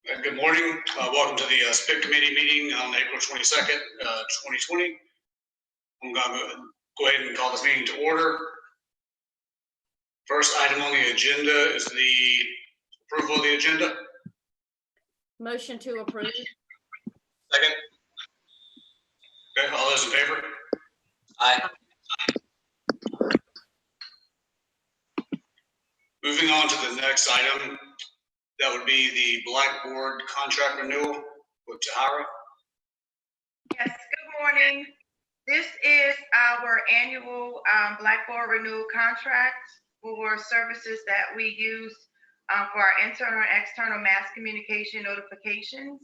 Good morning. Welcome to the SPIT committee meeting on April 22nd, 2020. I'm going to go ahead and call this meeting to order. First item on the agenda is the approval of the agenda. Motion to approve. Second. Okay, all those in favor? Aye. Moving on to the next item, that would be the Blackboard contract renewal with Tahara. Yes, good morning. This is our annual Blackboard renewal contract for services that we use for our internal and external mass communication notifications.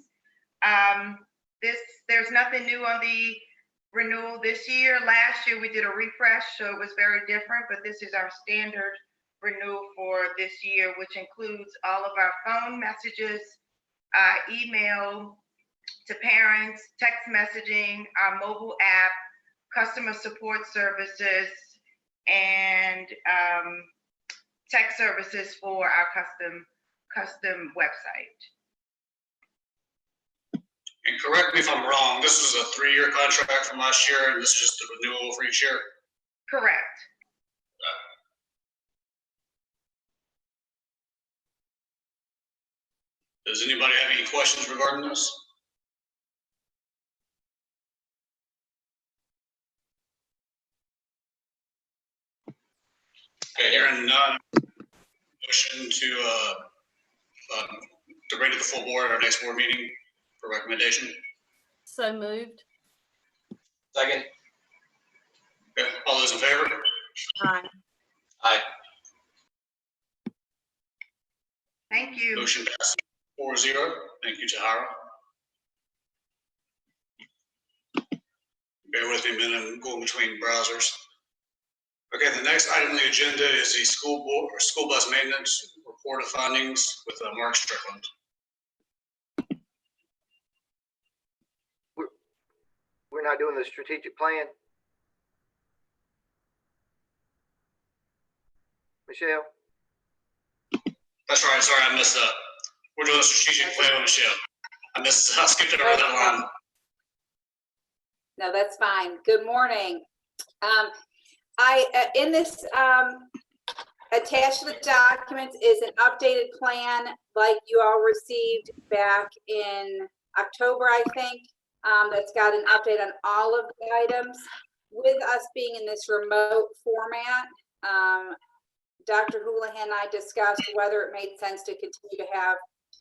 There's nothing new on the renewal this year. Last year we did a refresh, so it was very different, but this is our standard renewal for this year, which includes all of our phone messages, email to parents, text messaging, our mobile app, customer support services, and tech services for our custom website. And correct me if I'm wrong, this was a 3-year contract from last year, and this is just the renewal for each year? Correct. Does anybody have any questions regarding this? Okay, hearing none, motion to bring to the full board at our next board meeting for recommendation. So moved. Second. Okay, all those in favor? Aye. Aye. Thank you. Motion passes 4-0. Thank you, Tahara. Bear with me a minute, I'm going between browsers. Okay, the next item on the agenda is the school bus maintenance report of findings with Mark Strickland. We're not doing the strategic plan. Michelle? That's right, sorry, I missed that. We're doing a strategic plan with Michelle. I skipped over that line. No, that's fine. Good morning. In this attached to the documents is an updated plan like you all received back in October, I think. That's got an update on all of the items. With us being in this remote format, Dr. Houlihan and I discussed whether it made sense to continue to have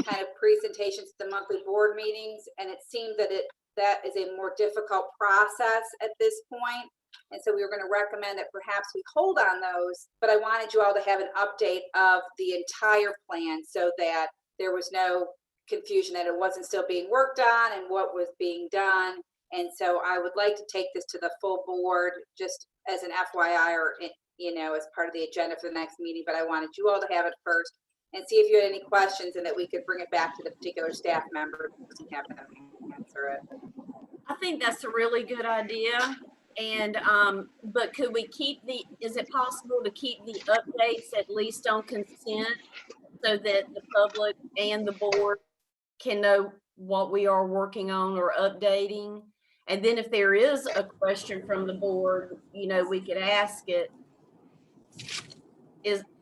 kind of presentations at the monthly board meetings, and it seemed that that is a more difficult process at this point. And so we were going to recommend that perhaps we hold on those, but I wanted you all to have an update of the entire plan so that there was no confusion that it wasn't still being worked on and what was being done. And so I would like to take this to the full board just as an FYI or, as part of the agenda for the next meeting, but I wanted you all to have it first and see if you had any questions and that we could bring it back to the particular staff member and have them answer it. I think that's a really good idea. And but could we keep is it possible to keep the updates at least on consent so that the public and the board can know what we are working on or updating? And then if there is a question from the board, we could ask it.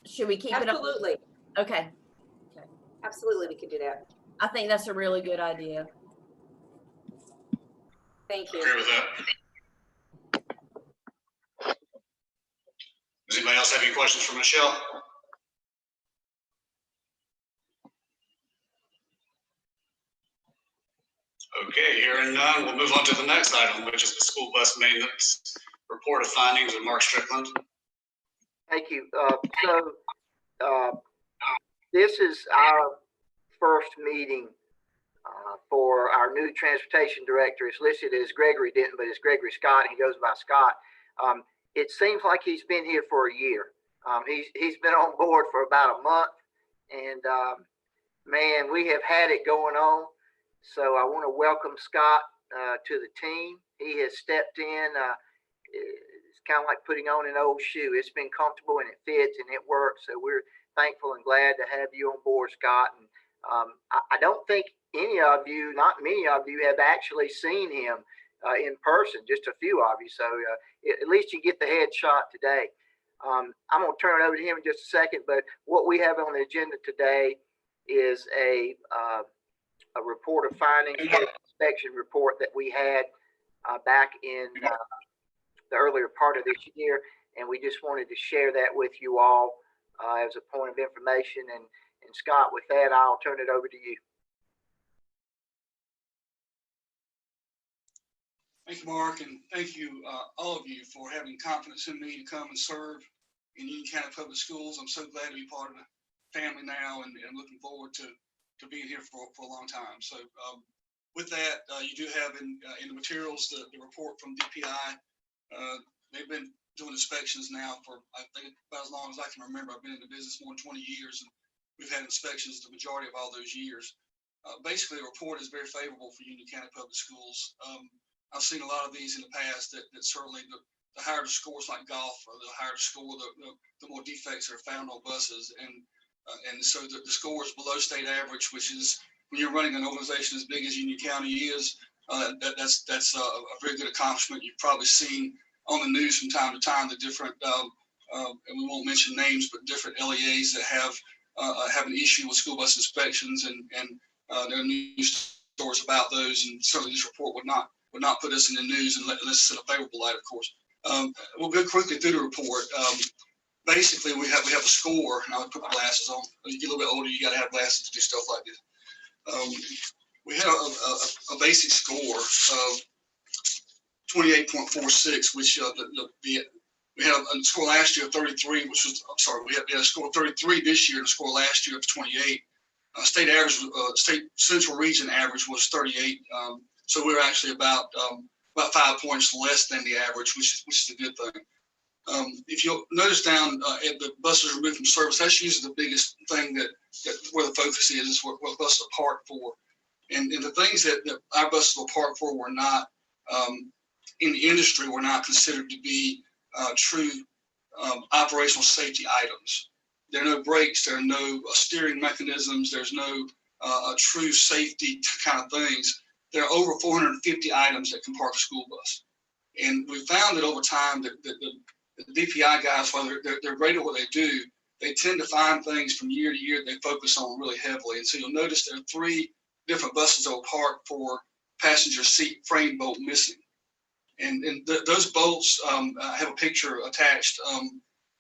Should we keep Absolutely. it? Okay. Absolutely, we can do that. I think that's a really good idea. Thank you. Agree with that. Does anybody else have any questions for Michelle? Okay, hearing none, we'll move on to the next item, which is the school bus maintenance report of findings with Mark Strickland. Thank you. This is our first meeting for our new transportation director. It's listed as Gregory Denton, but it's Gregory Scott. He goes by Scott. It seems like he's been here for a year. He's been on board for about a month, and man, we have had it going on. So I want to welcome Scott to the team. He has stepped in. It's kind of like putting on an old shoe. It's been comfortable and it fits and it works. So we're thankful and glad to have you on board, Scott. And I don't think any of you, not many of you, have actually seen him in person, just a few of you. So at least you get the headshot today. I'm going to turn it over to him in just a second, but what we have on the agenda today is a report of findings for the inspection report that we had back in the earlier part of this year, and we just wanted to share that with you all as a point of information. And Scott, with that, I'll turn it over to you. Thank you, Mark, and thank you, all of you, for having confidence in me to come and serve in Union County Public Schools. I'm so glad to be part of the family now, and looking forward to being here for a long time. So with that, you do have in the materials the report from DPI. They've been doing inspections now for, I think, about as long as I can remember. I've been in the business more than 20 years, and we've had inspections the majority of all those years. Basically, the report is very favorable for Union County Public Schools. I've seen a lot of these in the past that certainly the higher the scores, like golf, or the higher the score, the more defects are found on buses. And so the score is below state average, which is, when you're running an organization as big as Union County is, that's a very good accomplishment. You've probably seen on the news from time to time the different, and we won't mention names, but different LEAs that have an issue with school bus inspections, and there are news stories about those. And certainly this report would not put us in the news unless it's in a favorable light, of course. We'll go quickly through the report. Basically, we have a score. And I'll put my glasses on. When you get a little bit older, you got to have glasses to do stuff like this. We had a basic score of 28.46, which we had a score last year of 33, which was, I'm sorry, we had a score of 33 this year, and a score last year of 28. State average, state central region average was 38. So we were actually about 5 points less than the average, which is a good thing. If you'll notice down at the buses removed from service, that's usually the biggest thing that where the focus is what buses are parked for. And the things that our buses were parked for were not, in the industry, were not considered to be true operational safety items. There are no brakes, there are no steering mechanisms, there's no true safety kind of things. There are over 450 items that can park a school bus. And we found that over time that the DPI guys, while they're great at what they do, they tend to find things from year to year they focus on really heavily. And so you'll notice there are 3 different buses that were parked for passenger seat frame bolt missing. And those bolts, I have a picture attached,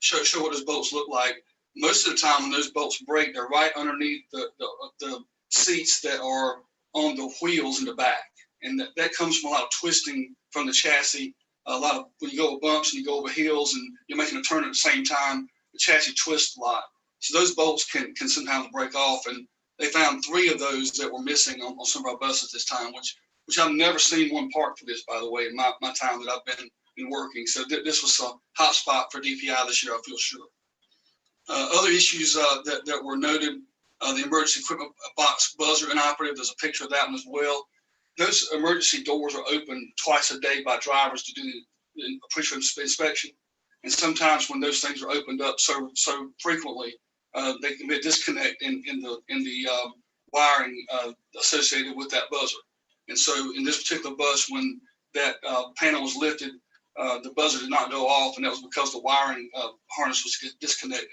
show what those bolts look like. Most of the time when those bolts break, they're right underneath the seats that are on the wheels in the back. And that comes from a lot of twisting from the chassis. A lot of, when you go over bumps and you go over hills and you're making a turn at the same time, the chassis twists a lot. So those bolts can sometimes break off. And they found 3 of those that were missing on some of our buses this time, which I've never seen one parked for this, by the way, in my time that I've been working. So this was a hot spot for DPI this year, I feel sure. Other issues that were noted, the emergency equipment box buzzer inoperative. There's a picture of that one as well. Those emergency doors are open twice a day by drivers to do the pre-trip inspection. And sometimes when those things are opened up so frequently, they can be a disconnect in the wiring associated with that buzzer. And so in this particular bus, when that panel was lifted, the buzzer did not go off, and that was because the wiring harness was disconnected.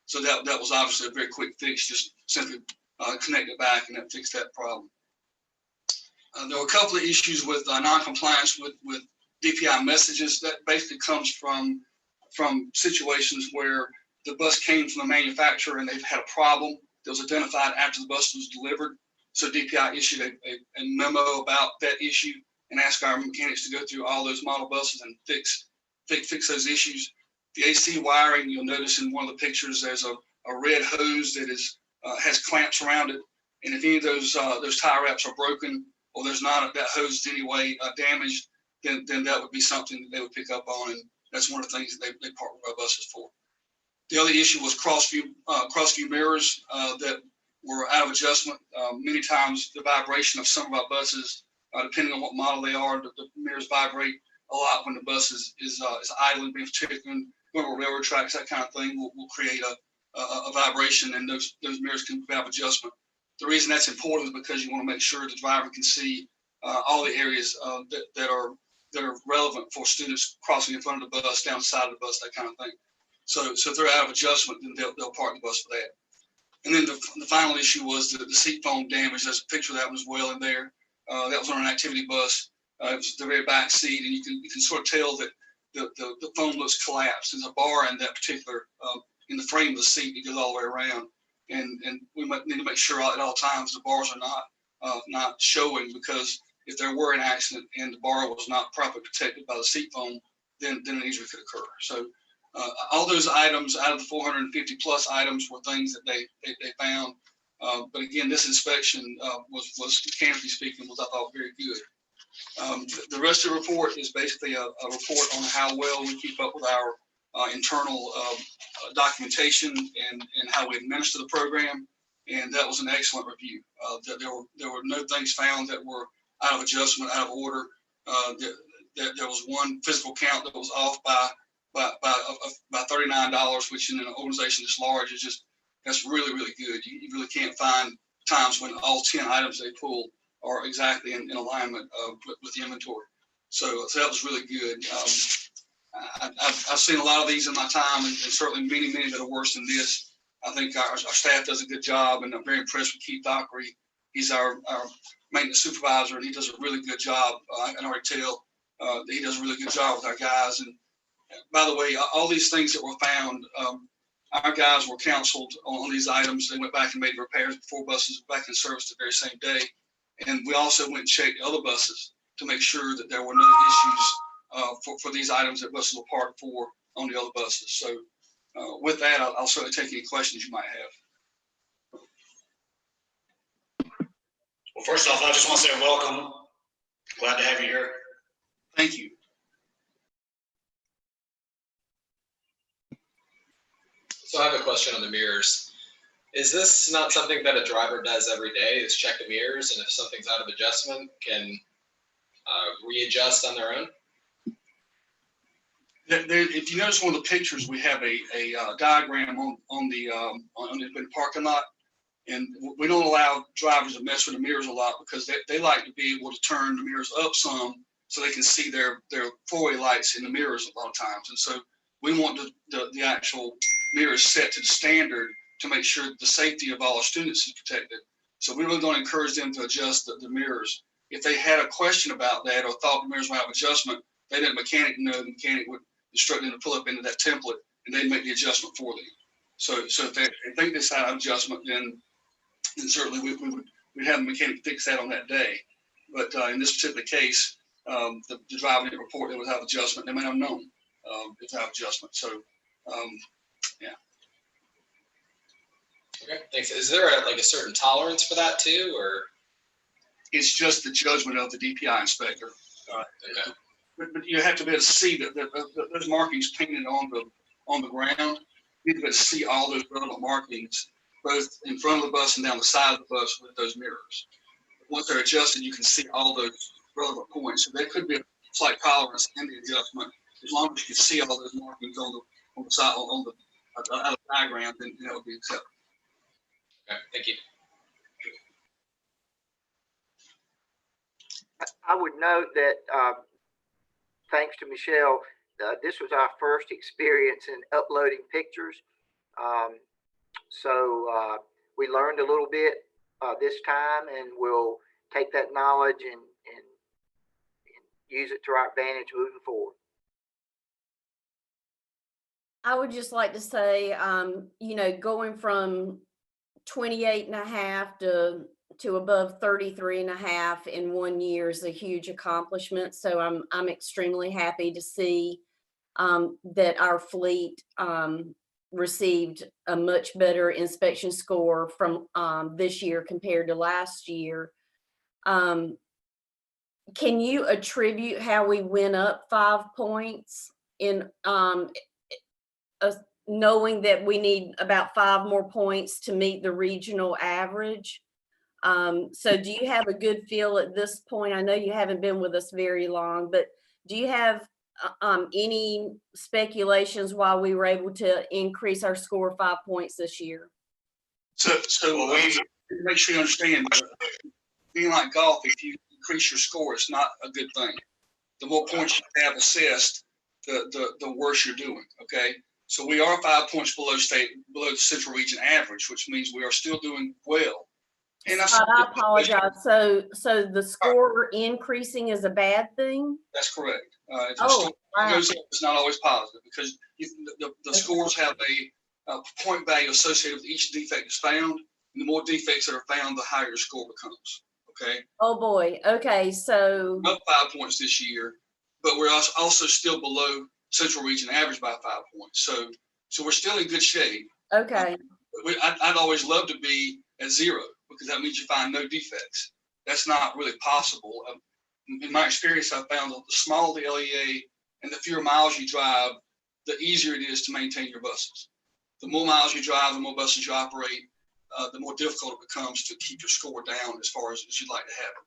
So that was obviously a very quick fix, just simply connect it back, and that fixed that problem. There were a couple of issues with non-compliance with DPI messages. That basically comes from situations where the bus came from the manufacturer and they've had a problem that was identified after the bus was delivered. So DPI issued a memo about that issue and asked our mechanics to go through all those model buses and fix those issues. The AC wiring, you'll notice in one of the pictures, there's a red hose that has clamps around it. And if any of those tie wraps are broken, or there's not that hose in any way damaged, then that would be something that they would pick up on. And that's one of the things that they partner with our buses for. The other issue was cross-view mirrors that were out of adjustment. Many times the vibration of some of our buses, depending on what model they are, the mirrors vibrate a lot when the bus is idling, being particularly going over railroad tracks, that kind of thing will create a vibration, and those mirrors can have adjustment. The reason that's important is because you want to make sure the driver can see all the areas that are relevant for students crossing in front of the bus, down the side of the bus, that kind of thing. So if they're out of adjustment, then they'll park the bus for that. And then the final issue was the seat foam damage. There's a picture of that one as well in there. That was on an activity bus. It was the very back seat, and you can sort of tell that the foam looks collapsed. There's a bar in that particular in the frame of the seat that goes all the way around, and we need to make sure at all times the bars are not showing, because if there were an accident and the bar was not properly protected by the seat foam, then an injury could occur. So all those items out of the 450 plus items were things that they found. But again, this inspection was mechanically speaking, was, I thought, very good. The rest of the report is basically a report on how well we keep up with our internal documentation and how we administer the program. And that was an excellent review. There were no things found that were out of adjustment, out of order. There was one physical count that was off by $39, which in an organization this large is just, that's really, really good. You really can't find times when all 10 items they pull are exactly in alignment with the inventory. So that was really good. I've seen a lot of these in my time, and certainly many that are worse than this. I think our staff does a good job, and I'm very impressed with Keith Dockery. He's our maintenance supervisor, and he does a really good job. I can already tell that he does a really good job with our guys. And by the way, all these things that were found, our guys were counseled on these items. They went back and made repairs before buses were back in service the very same day. And we also went and checked other buses to make sure that there were no issues for these items that buses were parked for on the other buses. So with that, I'll certainly take any questions you might have. Well, first off, I just want to say welcome. Glad to have you here. Thank you. So I have a question on the mirrors. Is this not something that a driver does every day, is check the mirrors, and if something's out of adjustment, can readjust on their own? If you notice one of the pictures, we have a diagram on the parking lot, and we don't allow drivers to mess with the mirrors a lot because they like to be able to turn the mirrors up some so they can see their four-way lights in the mirrors a lot of times. And so we want the actual mirrors set to the standard to make sure that the safety of all our students is protected. So we really don't encourage them to adjust the mirrors. If they had a question about that or thought the mirrors might have adjustment, they let the mechanic know. The mechanic would instruct them to pull up into that template, and they'd make the adjustment for them. So if they think this out of adjustment, then certainly we'd have the mechanic fix that on that day. But in this particular case, the driver didn't report it without adjustment. They may have known without adjustment. So yeah. Okay, thanks. Is there a certain tolerance for that too, or? It's just the judgment of the DPI inspector. Okay. But you have to be able to see that those markings painted on the ground. You need to be able to see all those relevant markings, both in front of the bus and down the side of the bus with those mirrors. Once they're adjusted, you can see all those relevant points. So there could be a slight tolerance in the adjustment as long as you can see all those markings on the side on the diagram. Then that would be acceptable. Okay, thank you. I would note that thanks to Michelle, this was our first experience in uploading pictures. So we learned a little bit this time, and we'll take that knowledge and use it to our advantage moving forward. I would just like to say, going from 28.5 to above 33.5 in 1 year is a huge accomplishment. So I'm extremely happy to see that our fleet received a much better inspection score from this year compared to last year. Can you attribute how we went up 5 points in knowing that we need about 5 more points to meet the regional average? So do you have a good feel at this point? I know you haven't been with us very long, but do you have any speculations why we were able to increase our score 5 points this year? So make sure you understand, being like golf, if you increase your score, it's not a good thing. The more points you have assessed, the worse you're doing, okay? So we are 5 points below the Central Region average, which means we are still doing well. And I apologize. So the score increasing is a bad thing? That's correct. If Oh, the score wow. goes up, it's not always positive because the scores have a point value associated with each defect that's found. And the more defects that are found, the higher your score becomes. Okay. Oh boy. Okay. So Up 5 points this year, but we're also still below Central Region average by 5 points. So we're still in good shape. okay. I'd always love to be at 0 because that means you find no defects. That's not really possible. In my experience, I've found that the smaller the LEA and the fewer miles you drive, the easier it is to maintain your buses. The more miles you drive, the more buses you operate, the more difficult it becomes to keep your score down as far as you'd like to have it.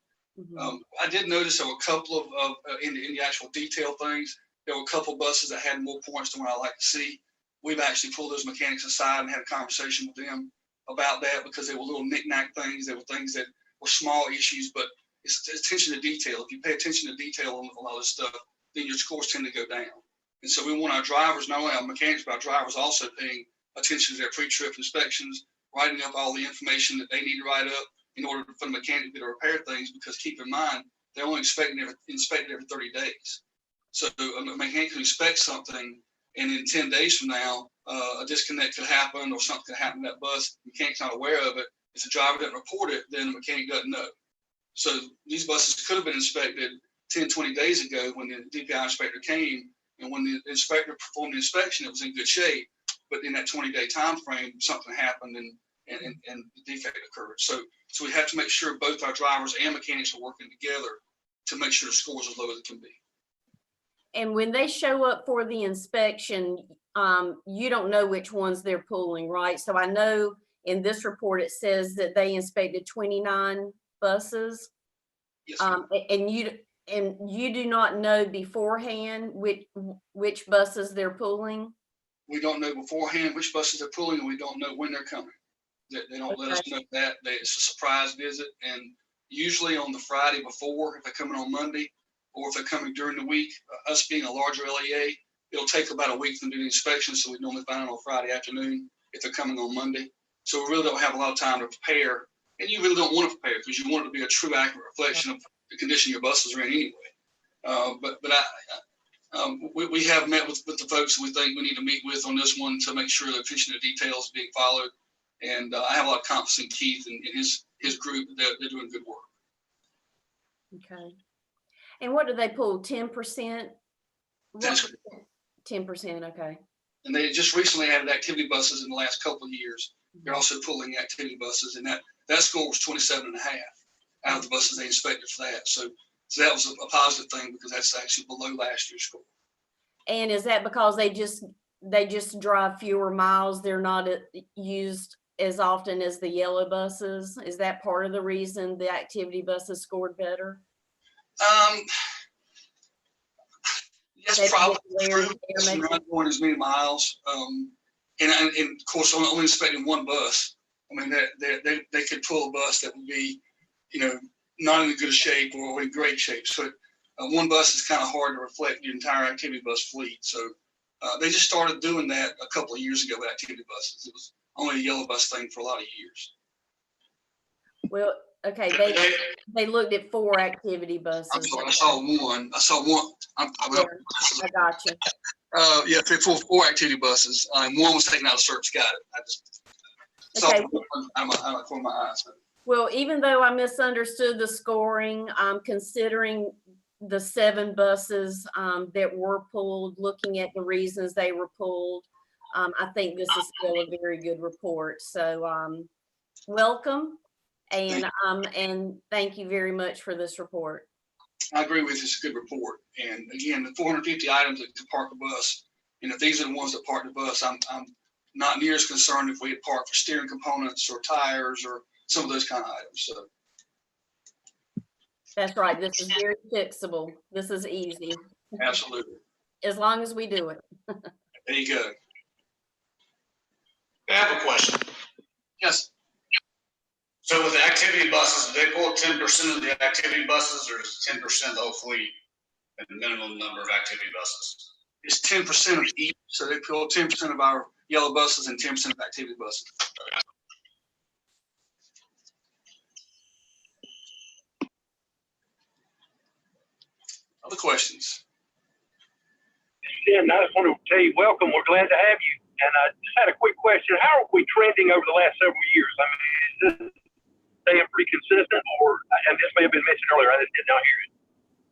Mhm. I did notice there were a couple of in the actual detail things, there were a couple of buses that had more points than what I like to see. We've actually pulled those mechanics aside and had a conversation with them about that because they were little knick-knack things. They were things that were small issues, but it's attention to detail. If you pay attention to detail on a lot of stuff, then your scores tend to go down. And so we want our drivers, not only our mechanics, but our drivers also paying attention to their pre-trip inspections, writing up all the information that they need to write up in order for the mechanic to repair things, because keep in mind, they're only inspected every 30 days. So a mechanic can inspect something, and in 10 days from now, a disconnect could happen or something could happen to that bus. The mechanic's not aware of it. If the driver doesn't report it, then the mechanic doesn't know. So these buses could have been inspected 10, 20 days ago when the DPI inspector came, and when the inspector performed the inspection, it was in good shape. But in that 20-day time frame, something happened and the defect occurred. So we have to make sure both our drivers and mechanics are working together to make sure the score is as low as it can be. And when they show up for the inspection, you don't know which ones they're pulling, right? So I know in this report, it says that they inspected 29 buses. Yes, And you do not know beforehand which buses they're pulling? we don't know beforehand which buses they're pulling, and we don't know when they're coming. They don't let us know that. It's a surprise visit, and usually on the Friday before, if they're coming on Monday, or if they're coming during the week, us being a larger LEA, it'll take about a week for them to do the inspection, so we normally find out on Friday afternoon if they're coming on Monday. So we really don't have a lot of time to prepare, and you really don't want to prepare because you want it to be a true, accurate reflection of the condition your buses are in anyway. We have met with the folks we think we need to meet with on this one to make sure the attention to detail is being followed. And I have a lot of confidence in Keith and his group. They're doing good work. Okay. And what do they pull? 10%? 10%. Okay. And they just recently added activity buses in the last couple of years. They're also pulling activity buses, and that score was 27.5 out of the buses they inspected for that. So that was a positive thing because that's actually below last year's score. And is that because they just drive fewer miles? They're not used as often as the yellow buses? Is that part of the reason the activity buses scored better? Yes, probably true. They're not going as many miles. And of course, only inspecting one bus. I mean, they could pull a bus that would be, not in good shape or in great shape. So one bus is kind of hard to reflect the entire activity bus fleet. So they just started doing that a couple of years ago with activity buses. It was only a yellow bus thing for a lot of years. Well, okay, they looked at 4 activity buses. I'm sorry, I saw one. I got you. Yeah, 4 activity buses. One was taken out of service. Got it. I just saw it out of my eyes. Well, even though I misunderstood the scoring, considering the 7 buses that were pulled, looking at the reasons they were pulled, I think this is still a very good report. So welcome, and thank you very much for this report. I agree with you. It's a good report. And again, the 450 items to park a bus, and if these are the ones that park the bus, I'm not near as concerned if we had parked for steering components or tires or some of those kind of items. So that's right. This is very fixable. This is easy. Absolutely. As long as we do it. There you go. I have a question. Yes. So with the activity buses, do they pull 10% of the activity buses, or is it 10% of the whole fleet? And the minimum number of activity buses? It's 10% of each, so they pull 10% of our yellow buses and 10% of activity buses. Other questions? Yeah, I just want to tell you, welcome. We're glad to have you. And I just had a quick question. How are we trending over the last several years? I mean, is this staying pretty consistent, or, and this may have been mentioned earlier, I just did not hear it.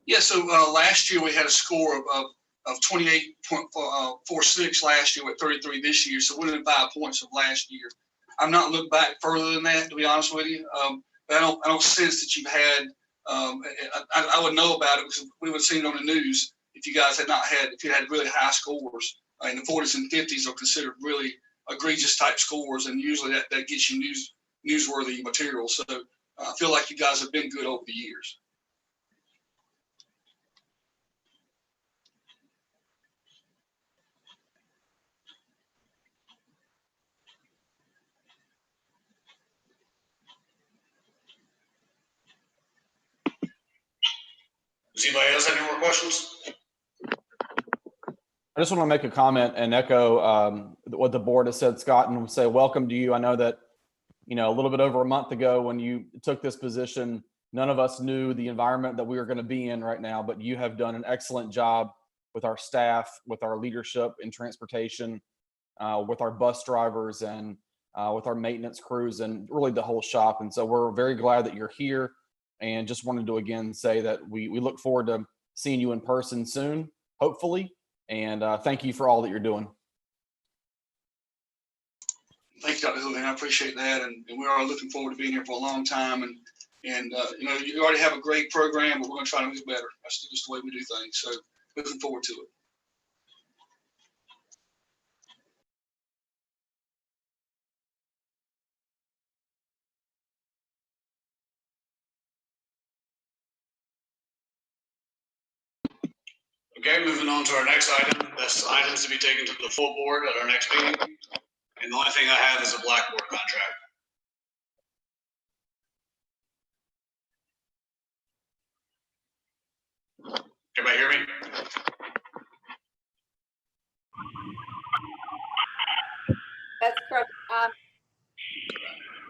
Yeah, so last year we had a score of 28.46 last year with 33 this year. So we're within 5 points of last year. I've not looked back further than that, to be honest with you. But I don't sense that you've had, I would know about it because we would have seen it on the news if you guys had not had, if you had really high scores. In the 40s and 50s are considered really egregious type scores, and usually that gets you newsworthy material. So I feel like you guys have been good over the years. Does anybody else have any more questions? I just want to make a comment and echo what the board has said, Scott, and say welcome to you. I know that, a little bit over a month ago when you took this position, none of us knew the environment that we were going to be in right now, but you have done an excellent job with our staff, with our leadership in transportation, with our bus drivers, and with our maintenance crews, and really the whole shop. And so we're very glad that you're here, and just wanted to again say that we look forward to seeing you in person soon, hopefully. And thank you for all that you're doing. Thank you, Dr. Houlihan. I appreciate that. And we are looking forward to being here for a long time. And you already have a great program, but we're going to try to make it better. That's just the way we do things. So looking forward to it. Okay, moving on to our next item. That's items to be taken to the full board at our next meeting. And the only thing I have is a Blackboard contract. Everybody hear me? That's correct.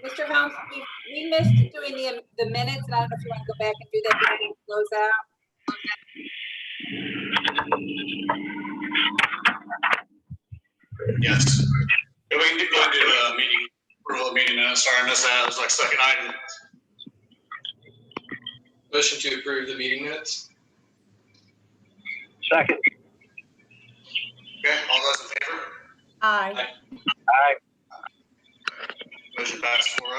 Mr. Helms, we missed doing the minutes, and I don't know if you want to go back and do that before we close out. Yes. Yeah, we can go and do a meeting, approval of meeting minutes. Sorry, I missed that. It was like second item. Motion to approve the meeting minutes. Second. Okay, all those in favor? Aye. Aye. Motion passed 4-0.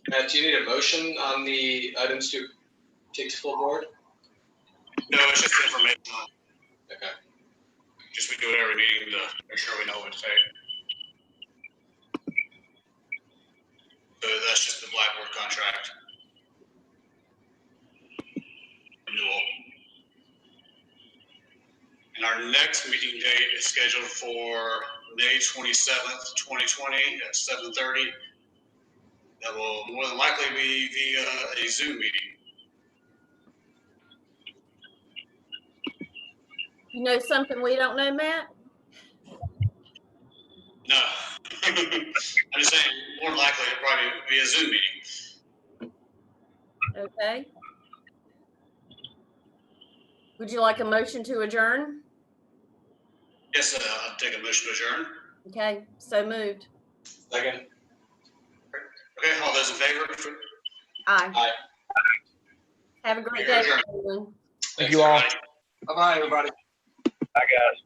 Matt, do you need a motion on the items to take to full board? No, it's just informational. Okay. Just we do it every meeting to make sure we know what to take. So that's just the Blackboard contract renewal. And our next meeting date is scheduled for May 27th, 2020 at 7:30. That will more than likely be via a Zoom meeting. You know something we don't know, Matt? No. I'm just saying, more than likely it'll probably be a Zoom meeting. Okay. Would you like a motion to adjourn? Yes, I'll take a motion to adjourn. Okay, so moved. Second. Okay, all those in favor? Aye. Aye. Have a great You're day, adjourned. everyone. Thank you all. Bye-bye, everybody. Bye, guys.